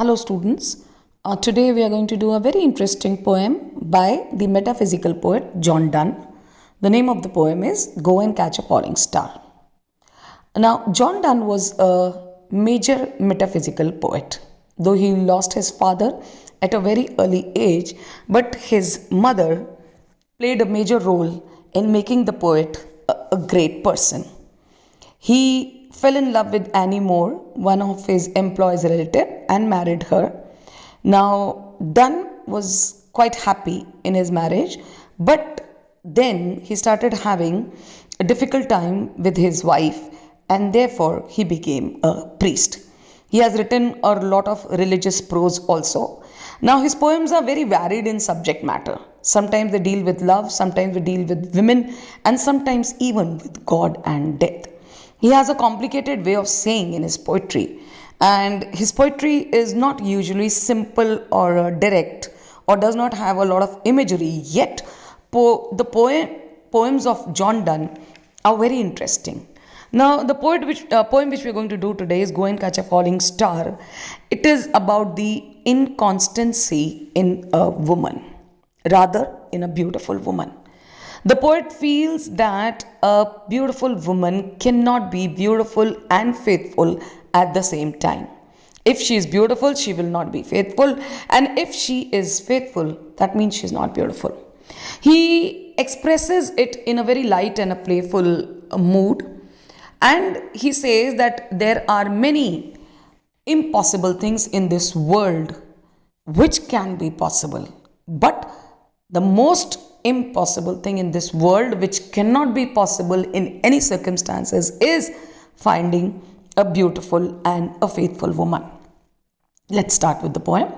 Hello, students. Today we are going to do a very interesting poem by the metaphysical poet John Donne. The name of the poem is Go and Catch a Falling Star. Now, John Donne was a major metaphysical poet, though he lost his father at a very early age, but his mother played a major role in making the poet a great person. He fell in love with Annie Moore, one of his employees' relative, and married her. Now, Donne was quite happy in his marriage, but then he started having a difficult time with his wife, and therefore he became a priest. He has written a lot of religious prose also. Now, his poems are very varied in subject matter. Sometimes they deal with love, sometimes they deal with women, and sometimes even with God and death. He has a complicated way of saying in his poetry, and his poetry is not usually simple or direct or does not have a lot of imagery. Yet, the poems of John Donne are very interesting. Now, the poem which we are going to do today is Go and Catch a Falling Star. It is about the inconstancy in a woman, rather, in a beautiful woman. The poet feels that a beautiful woman cannot be beautiful and faithful at the same time. If she is beautiful, she will not be faithful, and if she is faithful, that means she is not beautiful. He expresses it in a very light and a playful mood, and he says that there are many impossible things in this world which can be possible, but the most impossible thing in this world which cannot be possible in any circumstances is finding a beautiful and a faithful woman. Let's start with the poem.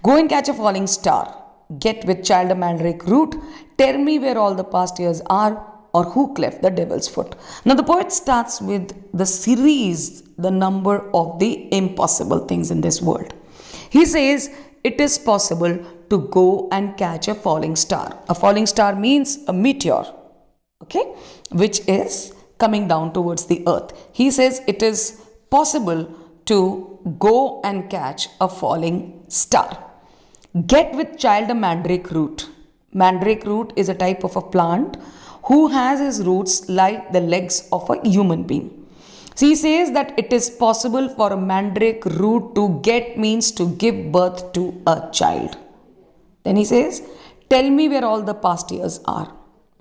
Go and catch a falling star. Get with child a mandrake root. Tell me where all the past years are, or who cleft the devil's foot. Now the poet starts with the series, the number of the impossible things in this world. He says it is possible to go and catch a falling star. A falling star means a meteor, okay, which is coming down towards the earth. He says it is possible to go and catch a falling star. Get with child a mandrake root. Mandrake root is a type of a plant who has his roots like the legs of a human being. So he says that it is possible for a mandrake root to get means to give birth to a child. Then he says, tell me where all the past years are.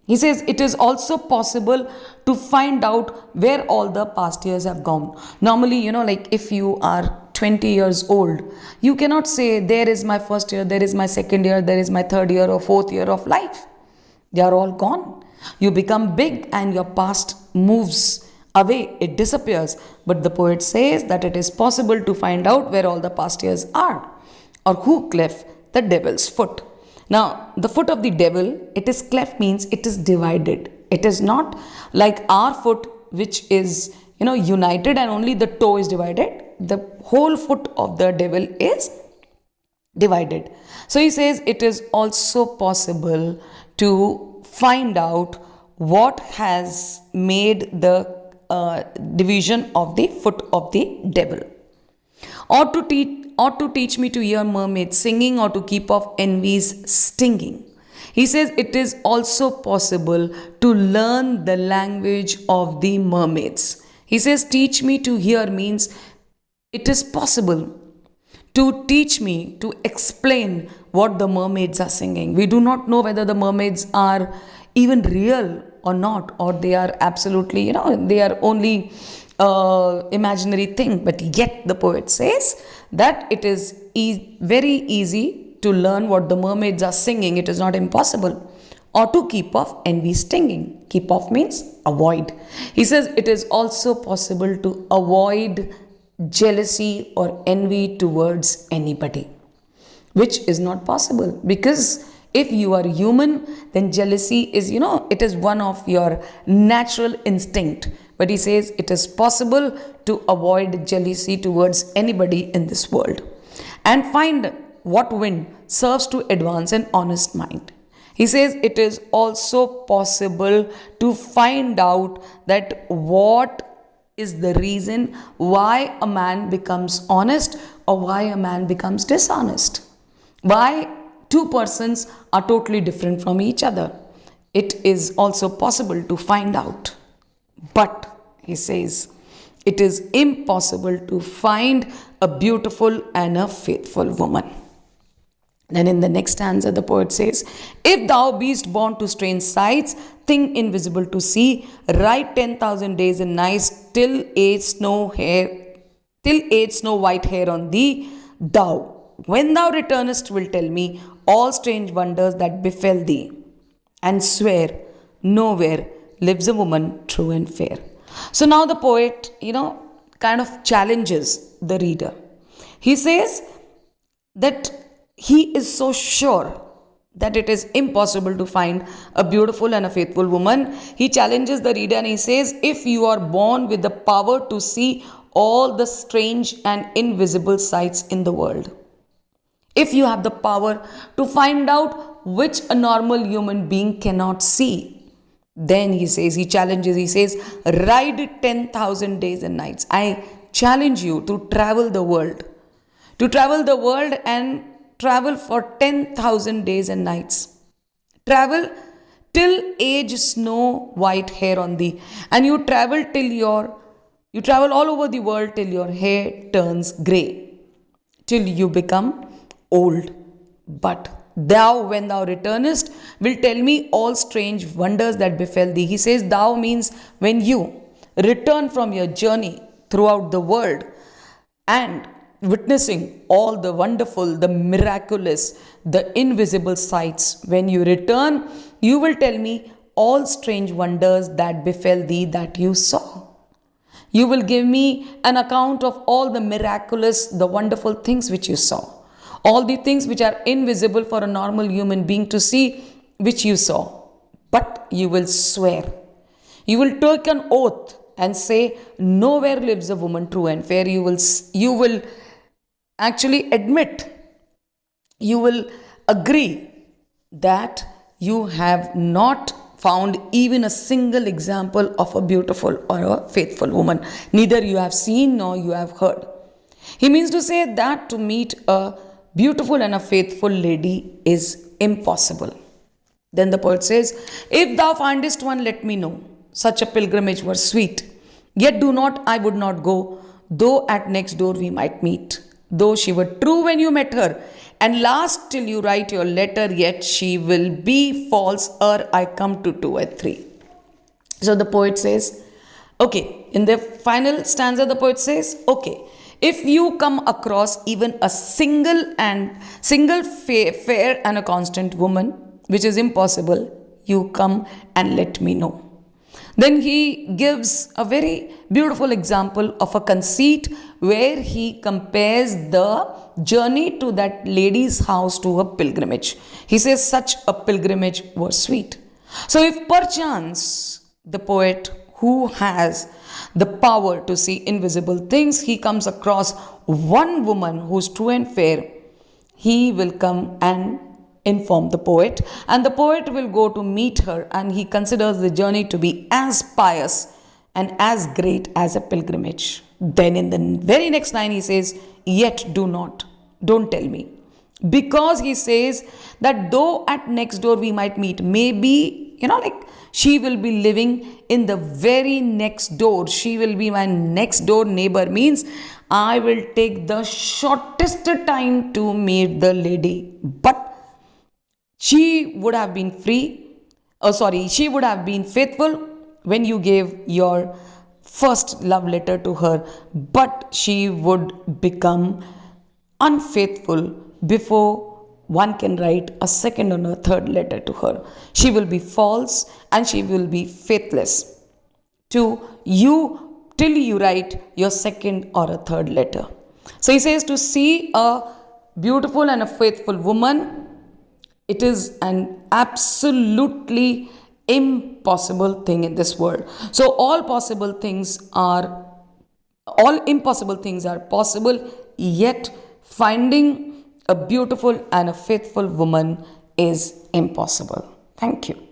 He says it is also possible to find out where all the past years have gone. Normally, like if you are 20 years old, you cannot say there is my first year, there is my second year, there is my third year or fourth year of life. They are all gone. You become big and your past moves away, it disappears. But the poet says that it is possible to find out where all the past years are, or who cleft the devil's foot. Now, the foot of the devil, it is cleft means it is divided. It is not like our foot, which is, united and only the toe is divided. The whole foot of the devil is divided. So he says it is also possible to find out what has made the division of the foot of the devil. Or to teach me to hear mermaids singing, or to keep off envy's stinging. He says it is also possible to learn the language of the mermaids. He says teach me to hear means it is possible to teach me to explain what the mermaids are singing. We do not know whether the mermaids are even real or not, or they are absolutely, they are only imaginary thing. But yet the poet says that it is very easy to learn what the mermaids are singing. It is not impossible. Or to keep off envy stinging. Keep off means avoid. He says it is also possible to avoid jealousy or envy towards anybody, which is not possible, because if you are human, then jealousy is, it is one of your natural instinct. But he says it is possible to avoid jealousy towards anybody in this world, and find what wind serves to advance an honest mind. He says it is also possible to find out that what is the reason why a man becomes honest or why a man becomes dishonest. Why two persons are totally different from each other. It is also possible to find out. But, he says, it is impossible to find a beautiful and a faithful woman. Then in the next stanza, the poet says, if thou beest born to strange sights, thing invisible to see, ride 10,000 days and nights till age snow white hair on thee, thou, when thou returnest, will tell me all strange wonders that befell thee, and swear nowhere lives a woman true and fair. So now the poet, kind of challenges the reader. He says that he is so sure that it is impossible to find a beautiful and a faithful woman. He challenges the reader and he says, if you are born with the power to see all the strange and invisible sights in the world, if you have the power to find out which a normal human being cannot see, then he challenges, he says, ride 10,000 days and nights. I challenge you to travel the world and travel for 10,000 days and nights. Travel till age snow white hair on thee. And you travel all over the world till your hair turns grey, till you become old. But thou, when thou returnest, will tell me all strange wonders that befell thee. He says, thou means when you return from your journey throughout the world and witnessing all the wonderful, the miraculous, the invisible sights. When you return, you will tell me all strange wonders that befell thee that you saw. You will give me an account of all the miraculous, the wonderful things which you saw. All the things which are invisible for a normal human being to see, which you saw. But you will swear. You will take an oath and say, nowhere lives a woman true and fair. You will actually admit, you will agree that you have not found even a single example of a beautiful or a faithful woman. Neither you have seen nor you have heard. He means to say that to meet a beautiful and a faithful lady is impossible. Then the poet says, if thou findest one, let me know. Such a pilgrimage were sweet. Yet I would not go, though at next door we might meet. Though she were true when you met her, and last till you write your letter, yet she will be false ere I come to 2 or 3. So the poet says, okay, in the final stanza the poet says, okay, if you come across even a single fair and a constant woman, which is impossible, you come and let me know. Then he gives a very beautiful example of a conceit where he compares the journey to that lady's house to a pilgrimage. He says such a pilgrimage was sweet. So if perchance the poet who has the power to see invisible things, he comes across one woman who's true and fair, he will come and inform the poet, and the poet will go to meet her, and he considers the journey to be as pious and as great as a pilgrimage. Then in the very next line he says, yet don't tell me. Because he says that though at next door we might meet, maybe, she will be living in the very next door. She will be my next door neighbor, means I will take the shortest time to meet the lady. But she would have been she would have been faithful when you gave your first love letter to her, but she would become unfaithful before one can write a second or a third letter to her. She will be false and she will be faithless to you till you write your second or a third letter. So he says to see a beautiful and a faithful woman, it is an absolutely impossible thing in this world. So all impossible things are possible, yet finding a beautiful and a faithful woman is impossible. Thank you.